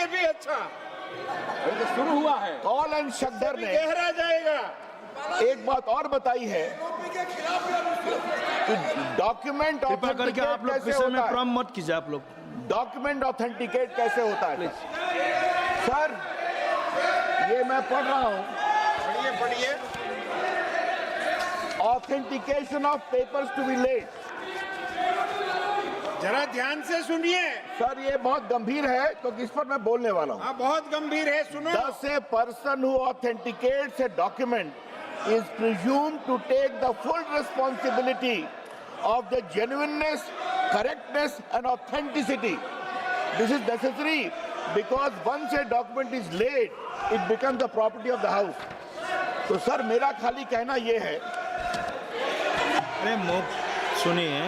ये भी अच्छा तो शुरू हुआ है। कॉल एंड शक्दर ने गहरा जाएगा। एक बात और बताई है कि डॉक्यूमेंट कृपया करके आप लोग विषय में प्रॉम मत कीजिए। आप लोग डॉक्यूमेंट ऑथेंटिकेट कैसे होता है सर? ये मैं पढ़ रहा हूं, पढ़िए पढ़िए। Authentication of papers to be laid. जरा ध्यान से सुनिए। सर ये बहुत गंभीर है क्योंकि इस पर मैं बोलने वाला हूं। हाँ बहुत गंभीर है, सुनो। Thus a person who authenticates a document is presumed to take the full responsibility of the genuineness, correctness and authenticity. This is necessary because once a document is laid, it becomes the property of the house. तो sir मेरा खाली कहना ये है, अरे मुख सुनिए,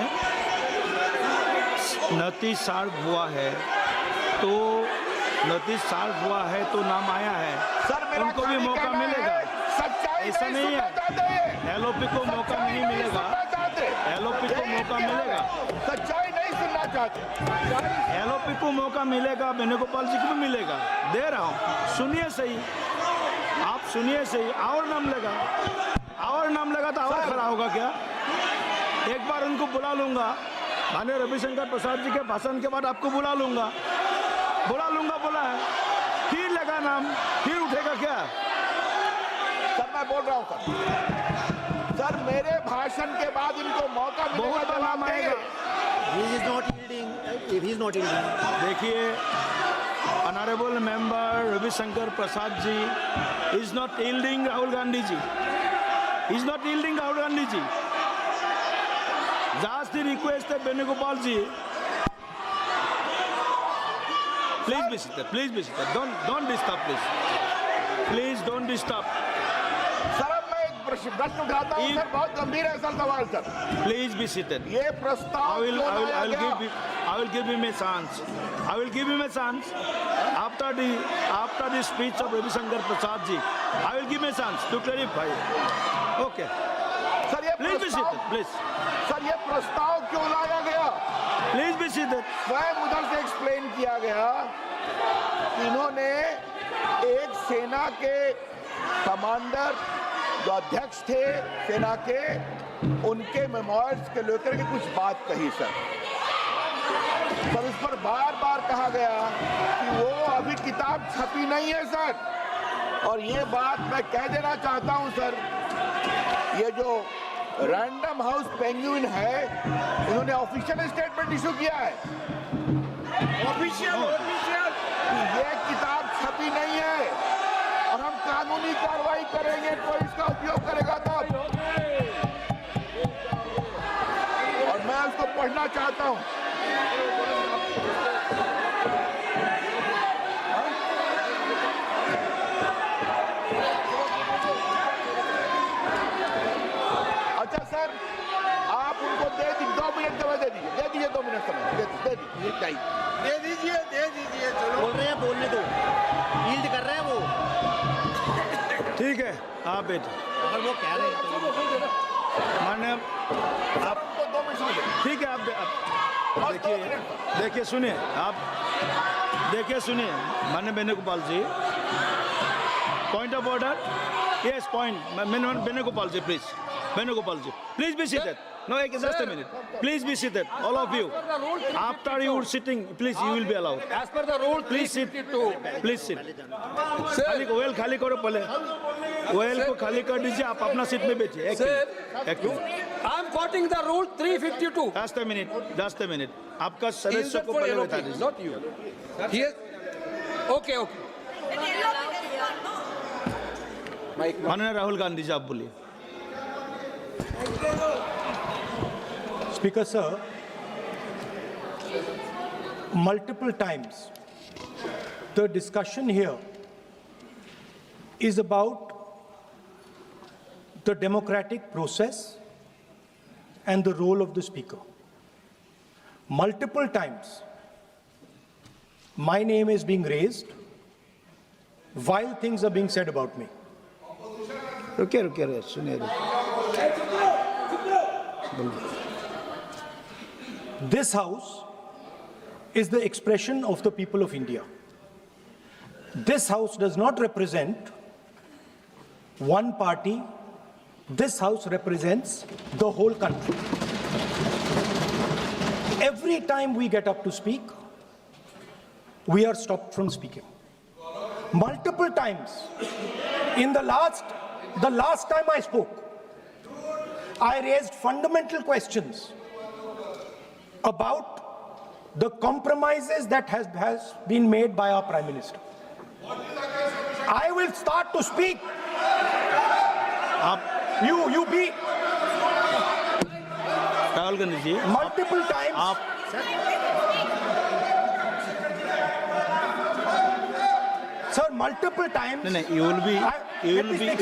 notice serve हुआ है तो नाम आया है, सर मेरा उनको भी खाली मौका कहना मिलेगा। है, सच्चाई ऐसा नहीं सुनना है। चाहते हैं। एलओपी को मौका सच्चाई नहीं मिलेगा। सुनना चाहते। एलओपी को यही मौका इनकी हाल मिलेगा। है। सच्चाई नहीं सुनना चाहते। एलओपी को मौका मिलेगा, वेणुगोपाल जी को भी मिलेगा, दे रहा हूँ। सुनिए सही, आप सुनिए सही। और नाम लगा तो और खड़ा होगा क्या? एक बार उनको बुला लूंगा, माननीय रविशंकर प्रसाद जी के भाषण के बाद आपको बुला लूंगा बोला है, फिर लगा नाम, फिर उठेगा क्या? सर मैं बोल रहा हूँ सर मेरे भाषण के बाद इनको मौका मिलेगा बहुत तो नाम आप आएगा। देंगे। He is not yielding. देखिए, honourable member Ravishankar Prasad ji is not yielding Rahul Gandhi ji, जास्ती रिक्वेस्ट है Venugopal ji, please be seated, don't disturb, please don't disturb, sir अब मैं एक प्रश्न उठाता हूँ सर, बहुत गंभीर है सर सवाल सर। Please be seated. ये प्रस्ताव क्यों लाया गया? I will give him a chance. After the speech of Ravi Shankar Prasad ji, I will give him a chance to clarify. Okay. Sir ये Please be seated. Please. Sir ये प्रस्ताव क्यों लाया गया? Please be seated. स्वयं उधर से explain किया गया कि इन्होंने एक सेना के कमांडर जो अध्यक्ष थे सेना के, उनके मेमोयर्स के लेकर के कुछ बात कही सर उस पर बार बार कहा गया कि वो अभी किताब छपी नहीं है सर। और ये बात मैं कह देना चाहता हूं सर, ये जो रैंडम हाउस पेंगुइन है, इन्होंने ऑफिशियल स्टेटमेंट इशू किया है ऑफिशियल कि ये किताब छपी नहीं है और हम कानूनी कार्रवाई करेंगे, कोई इसका उपयोग करेगा तब। और मैं उसको पढ़ना चाहता हूं। अच्छा सर, आप उनको दे दीजिए 2 मिनट समय, दे दीजिए 2 मिनट समय, दे दीजिए। दे दीजिए चलो। बोल रहे हैं, बोलने दो। यील्ड कर रहे हैं वो। ठीक है, आप बैठे। अगर वो कह रहे हैं मान्य आप, तो 2 मिनट समय दे। ठीक है, आप देखिए सुनिए, माननीय Venugopal ji, point of order, yes point, Venugopal ji please be seated. No, just a minute. Please be seated, all of you. After you are sitting, please, you will be allowed. As per the rule, Please sit. 352. Please sit. OL खाली करो पहले, OL को खाली कर दीजिए, आप अपना seat में बैठिए। एक minute. I am quoting the rule 352. Just a minute. आपका सदस्य को पहले बता दीजिए। Not you. Yes. Okay. माननीय राहुल गांधी जी, आप बोलिए। Speaker sir, multiple times the discussion here is about the democratic process and the role of the speaker. Multiple times my name is being raised while things are being said about me. रुकिए सुनिए। This house is the expression of the people of India. This house does not represent one party. This house represents the whole country. Every time we get up to speak, we are stopped from speaking. Multiple times. In the last time I spoke, I raised fundamental questions about the compromises that has been made by our Prime Minister. I will start to speak. You be Rahul Gandhi ji multiple times. आप Sir, multiple times. नहीं you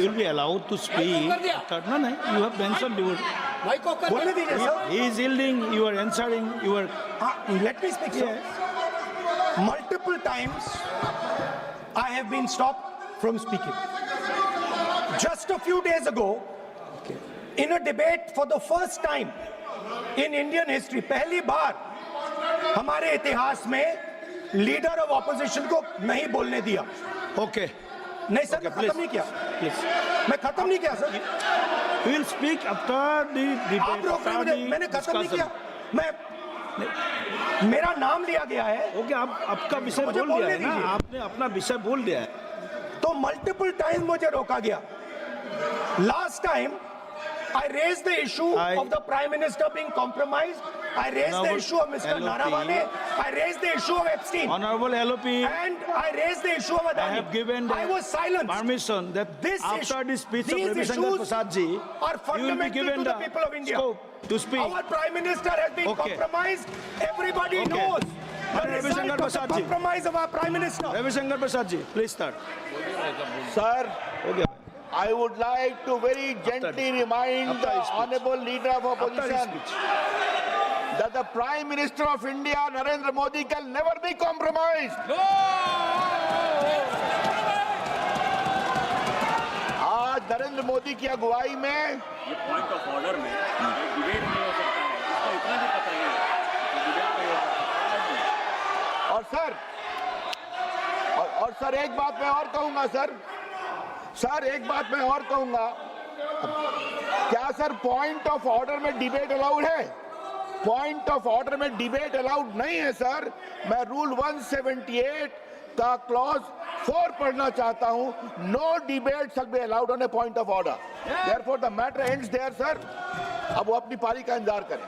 will be allowed to speak. No, you have mentioned you. Mike को कर बोलने दीजिए sir. He is yielding. You are answering. You are. Let me speak, sir. Multiple times I have been stopped from speaking. Just a few days ago, in a debate for the first time in Indian history, पहली बार हमारे इतिहास में leader of opposition को नहीं बोलने दिया. Okay. नहीं sir, मैं खत्म नहीं किया. मैं खत्म नहीं किया sir. We will speak after the debate. आप रोक रहे हैं मुझे. मैंने खत्म नहीं किया. मेरा नाम लिया गया है. ओके, आप आपका विषय मुझे बोल दिया बोलने है ना. दीजिए. आपने अपना विषय बोल दिया है. तो मल्टीपल टाइम मुझे रोका गया. Last time I raised the issue of the Prime Minister being compromised. I raised the issue of Mr. Narawane. I raised the issue of Epstein. Honorable LOP, And I raised the issue of Adani. I have given I was silenced. permission that This after issue- the speech of these Ravi Shankar issues Prasad ji, are you will be fundamental given to the the people of India. scope to speak. Our Prime Minister has been Okay. compromised. Everybody Okay. knows the Ravi result Shankar of the Prasad ji. compromise of our Prime Minister. Ravi Shankar Prasad ji, please start. Sir, Okay. I would like to very gently remind after the his speech. honorable leader of After his opposition speech. that the Prime Minister of India, Narendra Modi, can never be compromised. आज नरेंद्र मोदी की अगुवाई में ये point of order में debate नहीं हो सकता है, इसको इतना भी पता नहीं है कि डिबेट नहीं हो सकता. और सर एक बात मैं और कहूंगा सर एक बात मैं और कहूंगा. क्या सर पॉइंट ऑफ ऑर्डर में डिबेट अलाउड है? पॉइंट ऑफ ऑर्डर में डिबेट अलाउड नहीं है सर. मैं रूल 178 का क्लॉज 4 पढ़ना चाहता हूं. No debate shall be allowed on a point of order. Therefore the matter ends there sir. अब वो अपनी पारी का इंतजार करें.